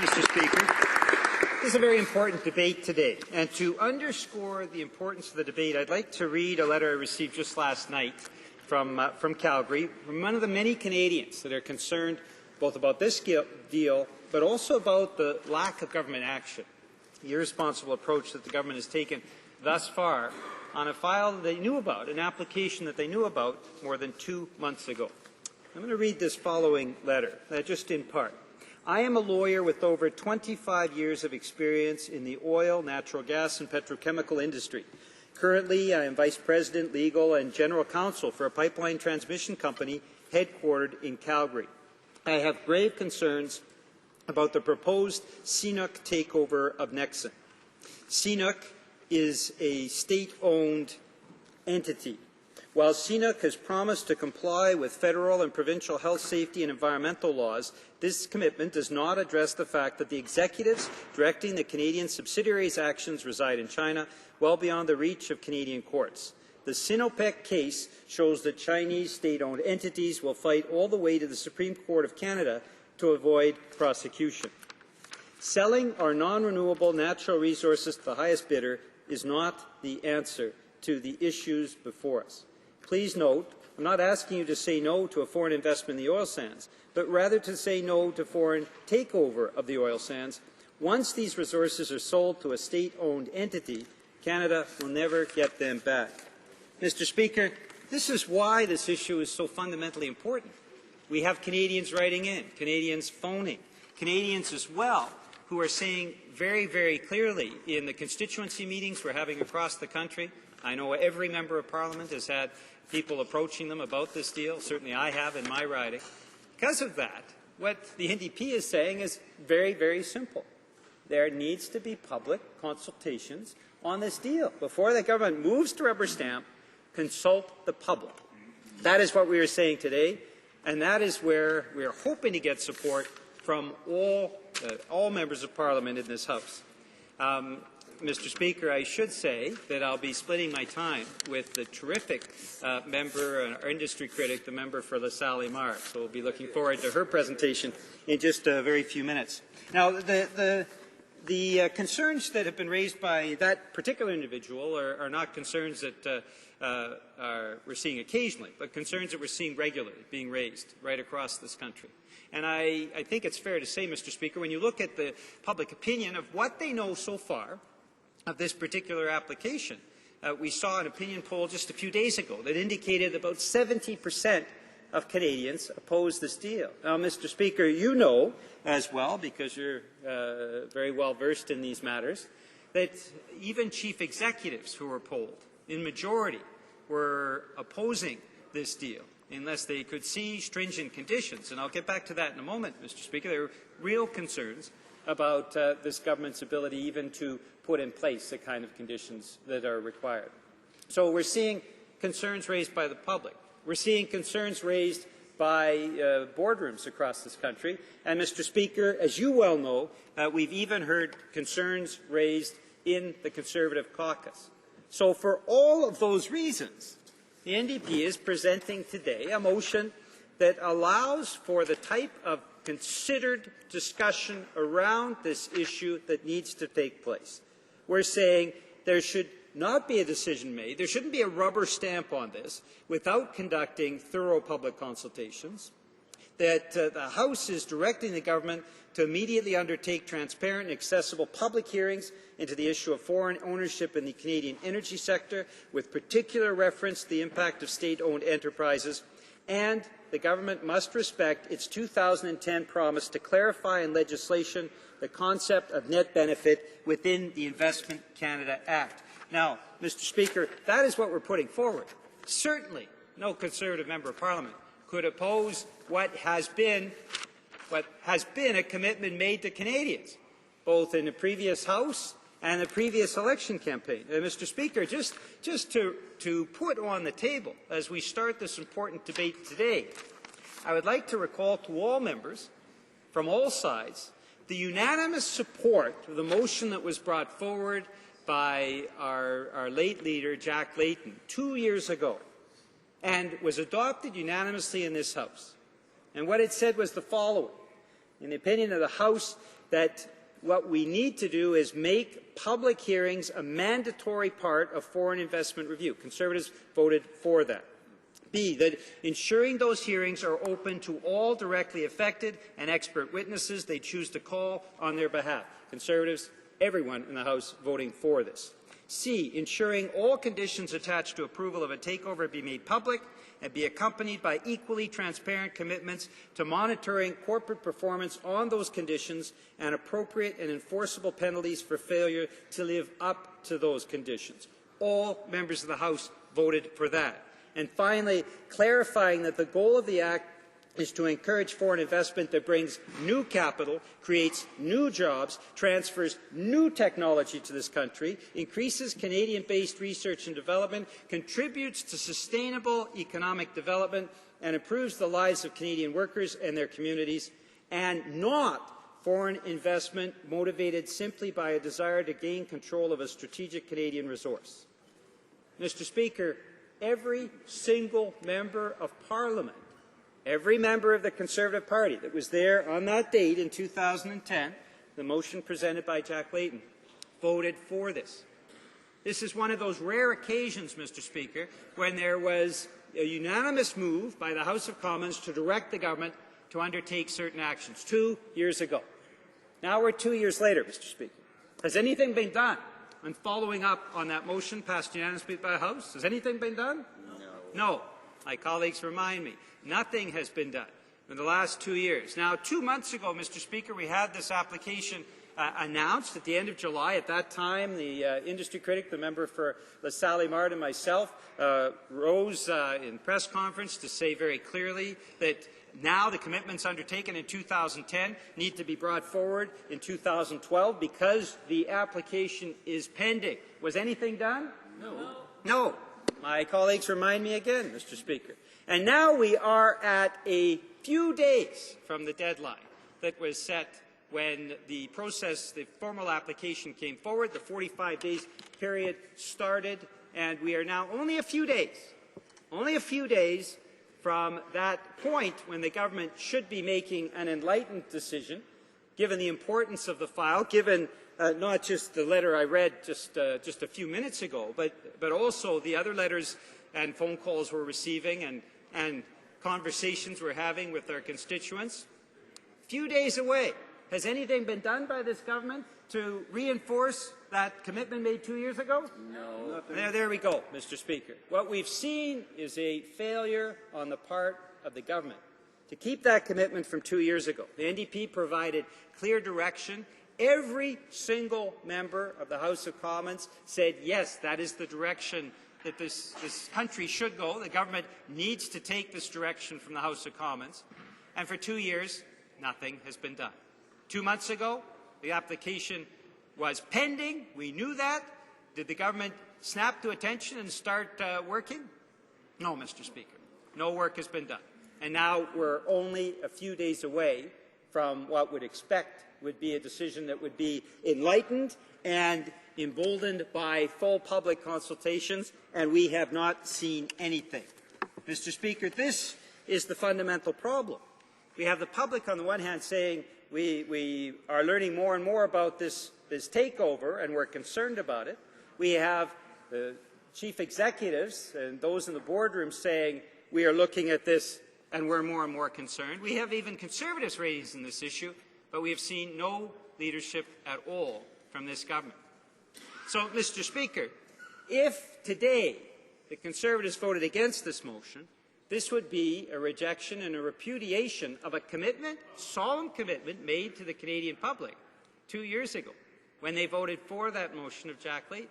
Mr. Speaker. This is a very important debate today, and to underscore the importance of the debate, I'd like to read a letter I received just last night from Calgary, from one of the many Canadians that are concerned both about this deal, but also about the lack of government action, the irresponsible approach that the government has taken thus far on a file that they knew about, an application that they knew about more than 2 months ago. I'm going to read this following letter, just in part. I am a lawyer with over 25 years of experience in the oil, natural gas, and petrochemical industry. Currently, I am Vice President, Legal, and General Counsel for a pipeline transmission company headquartered in Calgary. I have grave concerns about the proposed CNOOC takeover of Nexen. CNOOC is a state-owned entity. While CNOOC has promised to comply with federal and provincial health, safety and environmental laws, this commitment does not address the fact that the executives directing the Canadian subsidiaries' actions reside in China, well beyond the reach of Canadian courts. The Sinopec case shows that Chinese state-owned entities will fight all the way to the Supreme Court of Canada to avoid prosecution. Selling our non-renewable natural resources to the highest bidder is not the answer to the issues before us. Please note, I'm not asking you to say no to a foreign investment in the oil sands, but rather to say no to foreign takeover of the oil sands. Once these resources are sold to a state-owned entity, Canada will never get them back. Mr. Speaker, this is why this issue is so fundamentally important. We have Canadians writing in, Canadians phoning, Canadians as well who are saying very, very clearly in the constituency meetings we're having across the country. I know every member of Parliament has had people approaching them about this deal. Certainly I have in my riding. Because of that, what the NDP is saying is very, very simple. There needs to be public consultations on this deal. Before the government moves to rubber stamp, consult the public. That is what we are saying today, and that is where we are hoping to get support from all members of Parliament in this House. Mr. Speaker, I should say that I'll be splitting my time with the terrific member, our industry critic, the member for LaSalle-Mar. So we'll be looking forward to her presentation in just a very few minutes. Now, the concerns that have been raised by that particular individual are not concerns that we're seeing occasionally, but concerns that we're seeing regularly being raised right across this country. And I think it's fair to say, Mr. Speaker, when you look at the public opinion of what they know so far of this particular application, we saw an opinion poll just a few days ago that indicated about 70% of Canadians oppose this deal. Now, Mr. Speaker, you know as well, because you're very well versed in these matters, that even chief executives who were polled, in majority, were opposing this deal unless they could see stringent conditions. And I'll get back to that in a moment, Mr. Speaker. There are real concerns about this government's ability even to put in place the kind of conditions that are required. So we're seeing concerns raised by the public. We're seeing concerns raised by boardrooms across this country. And, Mr. Speaker, as you well know, we've even heard concerns raised in the Conservative caucus. So for all of those reasons, the NDP is presenting today a motion that allows for the type of considered discussion around this issue that needs to take place. We're saying there should not be a decision made, there shouldn't be a rubber stamp on this without conducting thorough public consultations, that the House is directing the government to immediately undertake transparent and accessible public hearings into the issue of foreign ownership in the Canadian energy sector, with particular reference to the impact of state-owned enterprises, and the government must respect its 2010 promise to clarify in legislation the concept of net benefit within the Investment Canada Act. Now, Mr. Speaker, that is what we're putting forward. Certainly, no Conservative member of Parliament could oppose what has been a commitment made to Canadians, both in the previous House and the previous election campaign. Mr. Speaker, just to put on the table as we start this important debate today, I would like to recall to all members from all sides the unanimous support of the motion that was brought forward by our late leader, Jack Layton, 2 years ago, and was adopted unanimously in this House. And what it said was the following: in the opinion of the House, that what we need to do is make public hearings a mandatory part of foreign investment review. Conservatives voted for that. B, that ensuring those hearings are open to all directly affected and expert witnesses they choose to call on their behalf. Conservatives, everyone in the House voting for this. C, ensuring all conditions attached to approval of a takeover be made public and be accompanied by equally transparent commitments to monitoring corporate performance on those conditions and appropriate and enforceable penalties for failure to live up to those conditions. All members of the House voted for that. And finally, clarifying that the goal of the Act is to encourage foreign investment that brings new capital, creates new jobs, transfers new technology to this country, increases Canadian-based research and development, contributes to sustainable economic development, and improves the lives of Canadian workers and their communities, and not foreign investment motivated simply by a desire to gain control of a strategic Canadian resource. Mr. Speaker, every single member of Parliament, every member of the Conservative Party that was there on that date in 2010, the motion presented by Jack Layton, voted for this. This is one of those rare occasions, Mr. Speaker, when there was a unanimous move by the House of Commons to direct the government to undertake certain actions 2 years ago. Now we're 2 years later, Mr. Speaker. Has anything been done on following up on that motion passed unanimously by the House? Has anything been done? No. My colleagues remind me. Nothing has been done in the last 2 years. Now, 2 months ago, Mr. Speaker, we had this application announced at the end of July. At that time, the industry critic, the member for LaSalle-Mart, and myself rose in press conference to say very clearly that now the commitments undertaken in 2010 need to be brought forward in 2012 because the application is pending. Was anything done? No. No. My colleagues remind me again, Mr. Speaker. And now we are at a few days from the deadline that was set when the process, the formal application came forward, the 45 days period started, and we are now only a few days from that point when the government should be making an enlightened decision, given the importance of the file, given not just the letter I read just a few minutes ago, but also the other letters and phone calls we're receiving and conversations we're having with our constituents. A few days away. Has anything been done by this government to reinforce that commitment made 2 years ago? No. There we go, Mr. Speaker. What we've seen is a failure on the part of the government to keep that commitment from 2 years ago. The NDP provided clear direction. Every single member of the House of Commons said, yes, that is the direction that this country should go. The government needs to take this direction from the House of Commons. And for 2 years, nothing has been done. 2 months ago, the application was pending. We knew that. Did the government snap to attention and start working? No, Mr. Speaker. No work has been done. And now we're only a few days away from what would be a decision that would be enlightened and emboldened by full public consultations, and we have not seen anything. Mr. Speaker, this is the fundamental problem. We have the public on the one hand saying we are learning more and more about this takeover and we're concerned about it. We have the chief executives and those in the boardroom saying we are looking at this and we're more and more concerned. We have even Conservatives raising this issue, but we have seen no leadership at all from this government. So, Mr. Speaker, if today the Conservatives voted against this motion, this would be a rejection and a repudiation of a commitment, solemn commitment, made to the Canadian public 2 years ago when they voted for that motion of Jack Layton.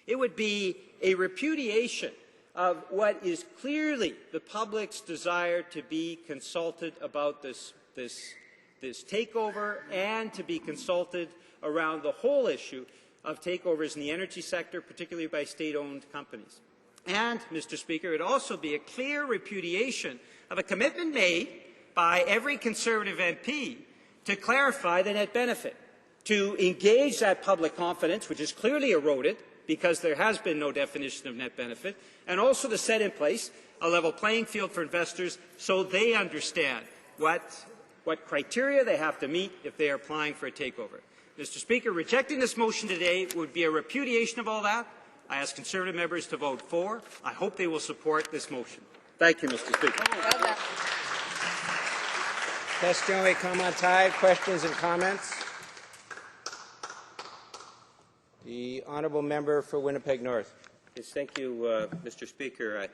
It would be a repudiation of what is clearly the public's desire to be consulted about this takeover and to be consulted around the whole issue of takeovers in the energy sector, particularly by state-owned companies. And, Mr. Speaker, it would also be a clear repudiation of a commitment made by every Conservative MP to clarify the net benefit, to engage that public confidence, which is clearly eroded because there has been no definition of net benefit, and also to set in place a level playing field for investors so they understand what what criteria they have to meet if they are applying for a takeover. Mr. Speaker, rejecting this motion today would be a repudiation of all that. I ask Conservative members to vote for. I hope they will support this motion. Thank you, Mr. Speaker. Question come on tide. Questions and comments? The honourable member for Winnipeg North. Yes, thank you, Mr. Speaker.